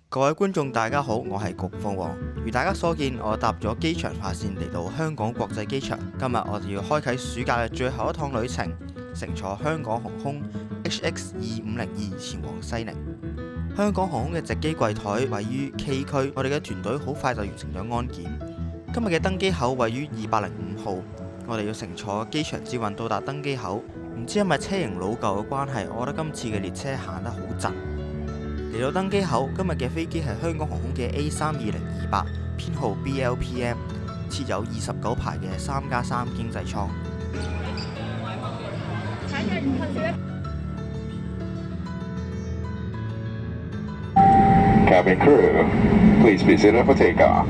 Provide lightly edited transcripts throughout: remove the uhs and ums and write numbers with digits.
各位觀眾大家好，我係局鳳凰。如大家所見，我搭咗機場快線嚟到香港國際機場。今日我哋要開啟暑假嘅最後一趟旅程，乘坐香港航空 HX2502前往西寧。香港航空嘅值機櫃台位於 K 區，我哋嘅團隊好快就完成咗安檢。今日嘅登機口位於205號，我哋要乘坐機場捷運到達登機口。唔知係咪車型老舊嘅關係，我覺得今次嘅列車行得好窒。嚟到登機口，今日嘅飛機係香港航空嘅 A320-28，編號 BLPM， 設有29排嘅3+3經濟艙。Cabin crew, please be seated for takeoff.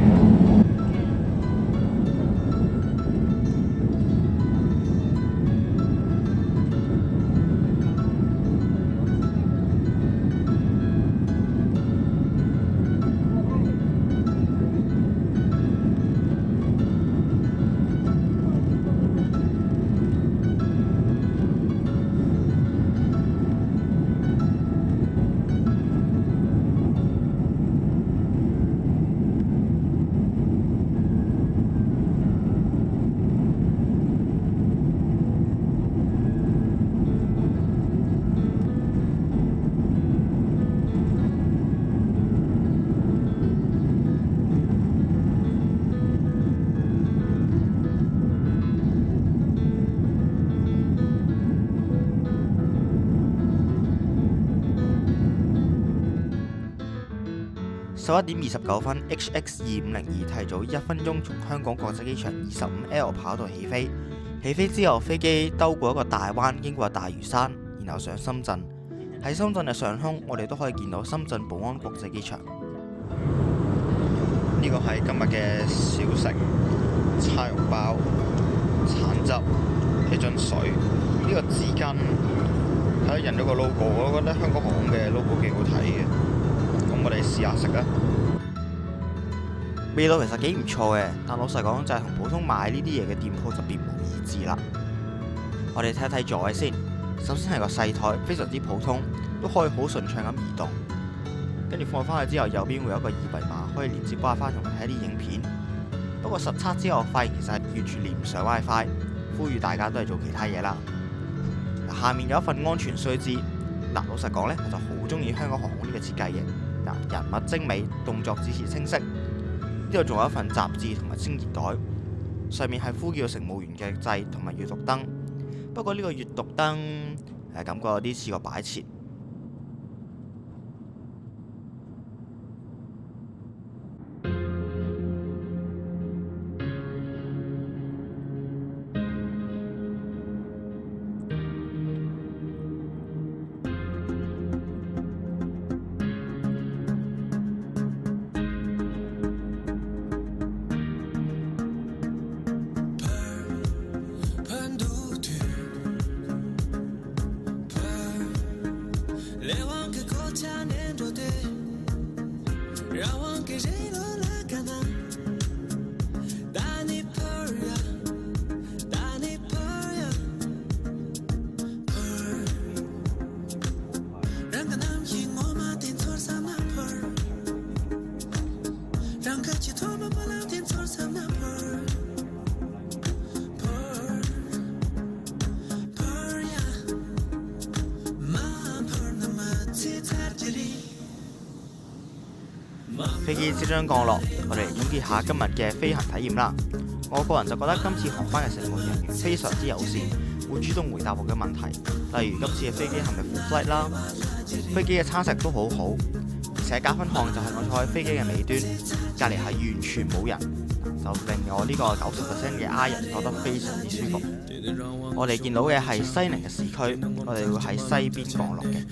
11點29分 ，HX2502 提早1分鐘從香港國際機場25L 跑道起飛。起飛之後，飛機兜過一個大彎，經過大嶼山，然後上深圳。喺深圳嘅上空，我哋都可以見到深圳寶安國際機場。呢個係今日嘅小食：叉肉包、橙汁、一樽水。呢個紙巾睇印咗個 logo， 我覺得香港航空嘅 logo 幾好睇嘅。咁我哋試下食啦。味道其實幾唔錯嘅，但老實講就係同普通買呢啲嘢嘅店鋪就別無二致啦。我哋睇一睇座位先。首先係個細台，非常之普通，都可以好順暢咁移動。跟住放翻去之後，右邊會有一個二維碼，可以連接 WiFi 同埋睇啲影片。不過實測之後發現其實係完全連唔上 WiFi， 呼籲大家都係做其他嘢啦。下面有一份安全須知。老實講呢，我就好中意香港航空呢個設計嘅。人物精美，動作指示清晰。呢度仲有一份雜誌同埋清熱袋，上面係呼叫乘務員嘅掣同埋閱讀燈。不過呢個閱讀燈感覺有啲似個擺設。飛機即將降落，我哋嚟總結下今日嘅飛行體驗啦。我個人就覺得今次航班嘅乘務人員非常之友善，會主動回答我嘅問題。例如今次嘅飛機係咪 full flight 啦，飛機嘅餐食都好好，而且加分項就係我坐喺飛機嘅尾端，隔離係完全冇人，就令我呢個90% 嘅 I 人覺得非常之舒服。我哋見到嘅係西寧嘅市區，我哋會喺西邊降落嘅。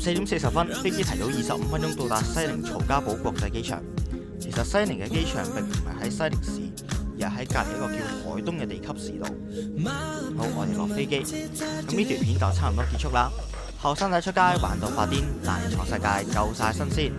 14點40分，飛機提早25分鐘到達西寧曹家堡國際機場。其實西寧嘅機場並唔係喺西寧市，而係喺隔離一個叫海東嘅地級市度。好，我哋落飛機。咁呢條片就差唔多結束啦。後生仔出街玩到發癲，但係闖世界夠晒新鮮。